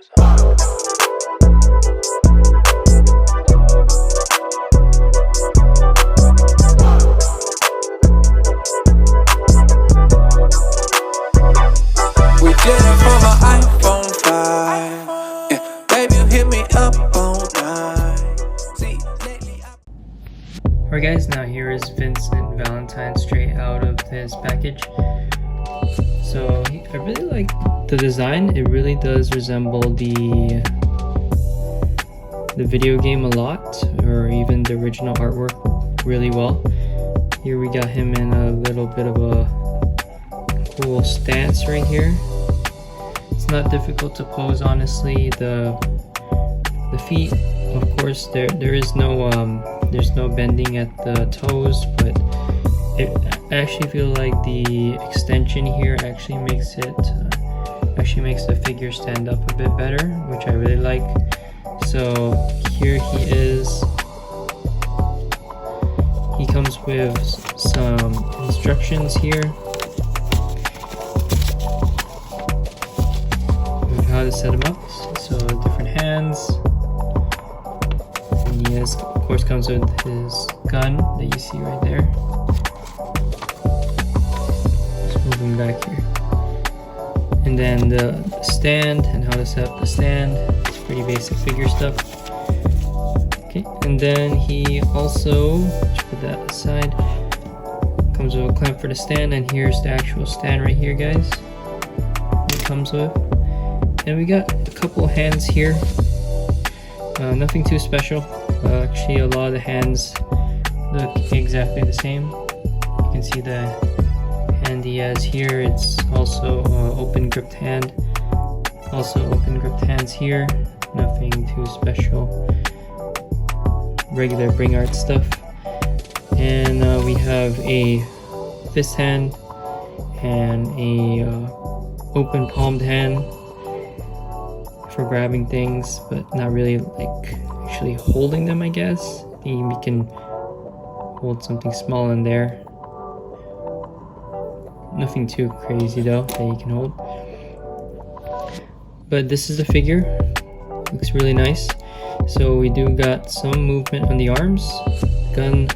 We did it for my iPhone 5. Yeah, baby, you hit me up all night. See, lately Alright guys, now here is Vincent Valentine straight out of his package. So I really like the design. It really does resemble the video game a lot, or even the original artwork really well. Here we got him in a little bit of a cool stance right here. It's not difficult to pose, honestly. The feet, of course, there is no there's no bending at the toes, but I actually feel like the extension here actually makes the figure stand up a bit better, which I really like. So here he is. He comes with some instructions here with how to set him up. So different hands, and he of course comes with his gun that you see right there. Just moving back here, and then the stand and how to set up the stand. It's pretty basic figure stuff. Okay, and then he also, let's put that aside, comes with a clamp for the stand, and here's the actual stand right here, guys. It comes with, and we got a couple hands here. Nothing too special. Actually, a lot of the hands look exactly the same. You can see the hand he has here. It's also open gripped hand. Also open gripped hands here. Nothing too special. Regular Bring Art stuff. And we have a fist hand and a open palmed hand for grabbing things, but not really like actually holding them, I guess. Maybe we can hold something small in there. Nothing too crazy though that you can hold. But this is the figure. Looks really nice. So we do got some movement on the arms. Gun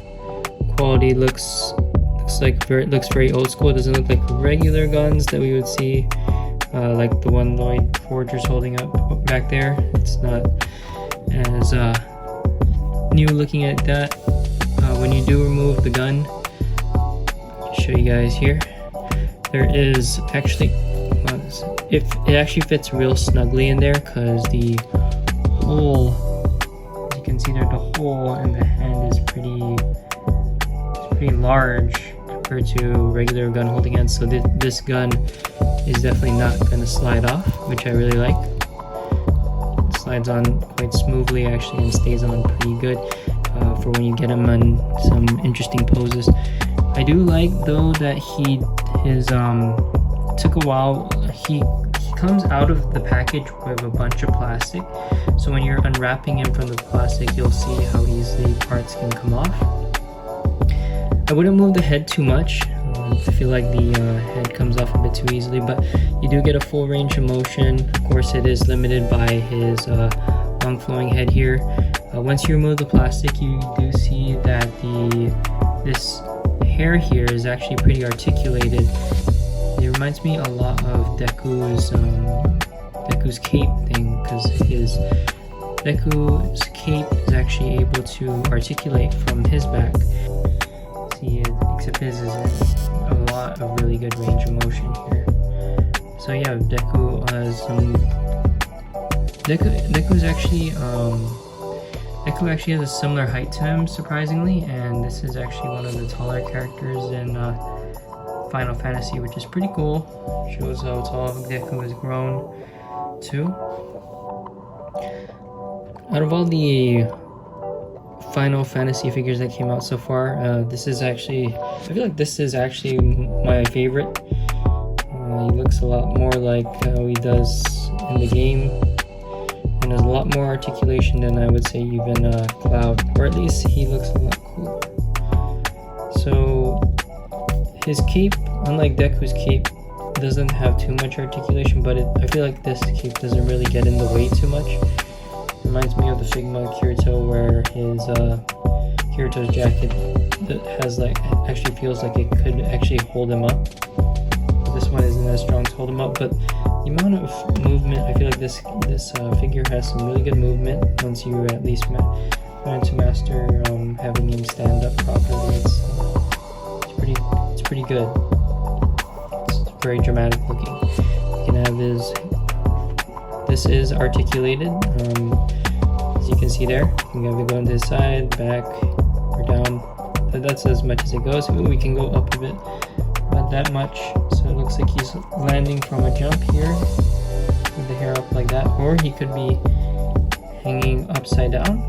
quality looks very old school. It doesn't look like regular guns that we would see, like the one Lloyd Forger's holding up back there. It's not as new looking at that. When you do remove the gun, I'll show you guys here. There is actually, it actually fits real snugly in there, because the hole, as you can see there, the hole in the hand is pretty large compared to regular gun holding hands. So this gun is definitely not going to slide off, which I really like. It slides on quite smoothly actually, and stays on pretty good for when you get him on some interesting poses. I do like though that his took a while. He comes out of the package with a bunch of plastic, so when you're unwrapping him from the plastic, you'll see how easily parts can come off. I wouldn't move the head too much. I feel like the head comes off a bit too easily, but you do get a full range of motion. Of course, it is limited by his long flowing head here. Once you remove the plastic, you do see that this hair here is actually pretty articulated. It reminds me a lot of Deku's cape thing, because Deku's cape is actually able to articulate from his back. See, except his is a lot of really good range of motion here. So yeah, Deku has some. Deku actually has a similar height to him, surprisingly, and this is actually one of the taller characters in Final Fantasy, which is pretty cool. Shows how tall Deku has grown too. Out of all the Final Fantasy figures that came out so far, this is actually, I feel like this is actually my favorite. He looks a lot more like how he does in the game, and has a lot more articulation than I would say even Cloud, or at least he looks a lot cooler. So his cape, unlike Deku's cape, doesn't have too much articulation, but I feel like this cape doesn't really get in the way too much. Reminds me of the Figma Kirito, where his Kirito's jacket that has like actually feels like it could actually hold him up. This one isn't as strong to hold him up, but the amount of movement, I feel like this figure has some really good movement once you at least learn to master having him stand up properly. It's pretty good. It's very dramatic looking. You can have this is articulated. As you can see there, you can have it go on this side, back, or down. That's as much as it goes. We can go up a bit, not that much. So it looks like he's landing from a jump here with the hair up like that, or he could be hanging upside down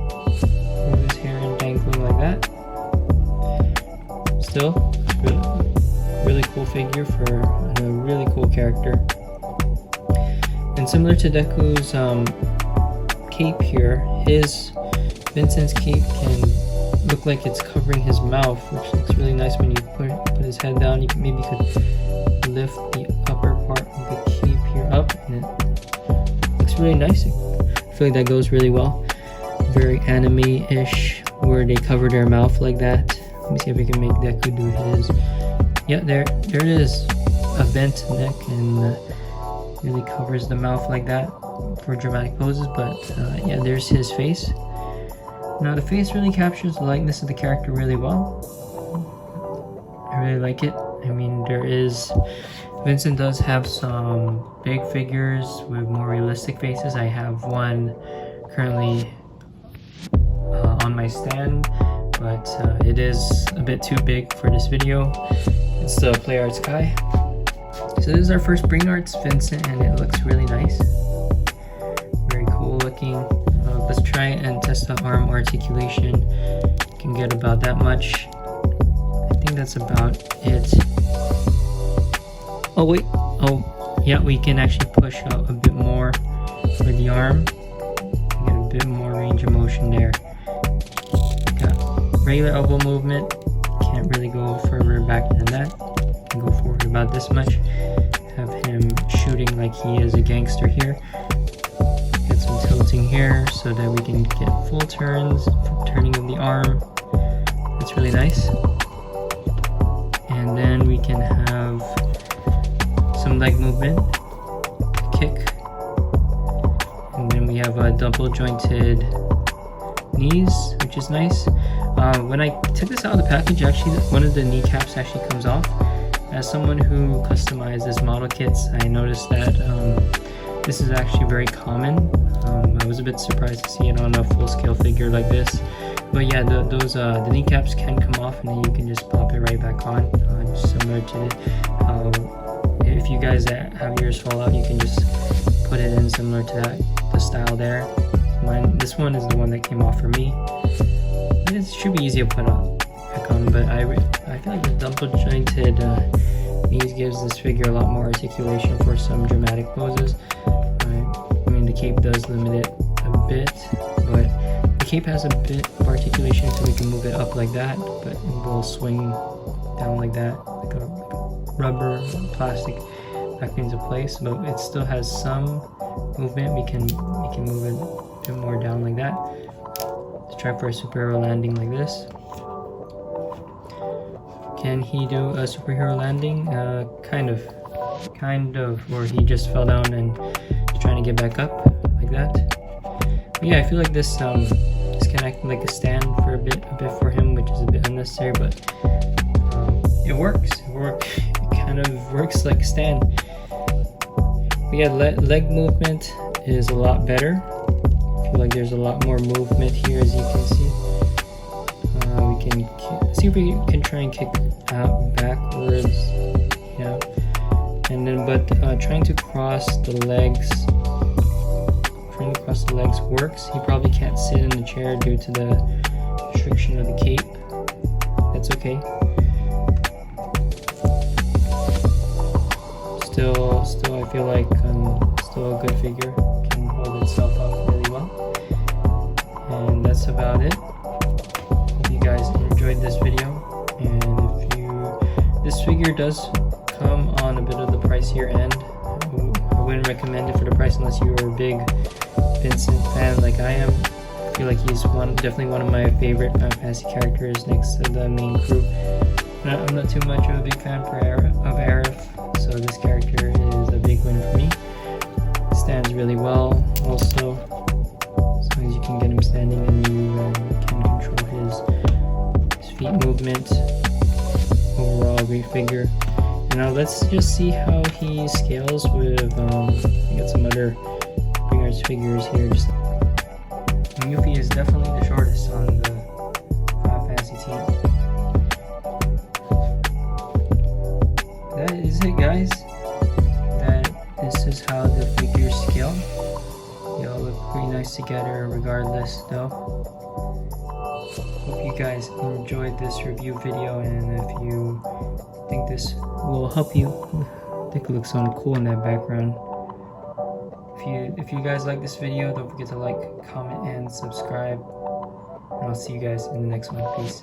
with his hair dangling like that. Still, really cool figure for a really cool character. And similar to Deku's cape here, Vincent's cape can look like it's covering his mouth, which looks really nice when you put his head down. You maybe could lift the upper part of the cape here up, and it looks really nice. I feel like that goes really well. Very anime-ish, where they cover their mouth like that. Let me see if I can make Deku do his. Yeah, there it is. A bent neck, and really covers the mouth like that for dramatic poses. But yeah, there's his face. Now the face really captures the likeness of the character really well. I really like it. I mean, Vincent does have some big figures with more realistic faces. I have one currently on my stand, but it is a bit too big for this video. It's the Play Arts guy. So this is our first Bring Arts Vincent, and it looks really nice. Very cool looking. Let's try and test the arm articulation. You can get about that much. I think that's about it. Oh wait, oh yeah, we can actually push out a bit more with the arm. Get a bit more range of motion there. Got regular elbow movement. Can't really go further back than that. Can go forward about this much. Have him shooting like he is a gangster here. Get some tilting here so that we can get full turns, turning of the arm. That's really nice. And then we can have some leg movement, kick, and then we have a double jointed knees, which is nice. When I took this out of the package, actually one of the kneecaps actually comes off. As someone who customizes model kits, I noticed that this is actually very common. I was a bit surprised to see it on a full-scale figure like this. But yeah, the kneecaps can come off, and then you can just pop it right back on, similar to if you guys have yours fall out, you can just put it in similar to the style there. This one is the one that came off for me. It should be easy to put back on, but I feel like the double jointed knees gives this figure a lot more articulation for some dramatic poses. I mean, the cape does limit it a bit, but the cape has a bit of articulation, so we can move it up like that, but it will swing down like that, like a rubber plastic back into place. But it still has some movement. We can move it a bit more down like that. Let's try for a superhero landing like this. Can he do a superhero landing? Kind of, or he just fell down and is trying to get back up like that. But yeah, I feel like this is connecting like a stand for a bit for him, which is a bit unnecessary, but it works. It kind of works like a stand. But yeah, leg movement is a lot better. I feel like there's a lot more movement here, as you can see. We can see if we can try and kick out backwards, yeah. And then, but trying to cross the legs works. He probably can't sit in the chair due to the restriction of the cape. That's okay. Still, I feel like still a good figure. Can hold itself up really well. And that's about it. Hope you guys enjoyed this video. And this figure does come on a bit of the pricier to your end. I wouldn't recommend it for the price unless you are a big Vincent fan like I am. I feel like he's definitely one of my favorite Final Fantasy characters next to the main crew. I'm not too much of a big fan of Aerith, so this character is a big win for me. Stands really well also, as long as you can get him standing and you can control his feet movement. Overall, great figure. And now let's just see how he scales with, I got some other Bring Arts figures here. Yuffie is definitely the shortest on the Final Fantasy team. That is it, guys. This is how the figures scale. They all look pretty nice together regardless though. Hope you guys enjoyed this review video, and if you think this will help you, I think it looks so cool in that background. If you guys like this video, don't forget to like, comment, and subscribe. And I'll see you guys in the next one. Peace.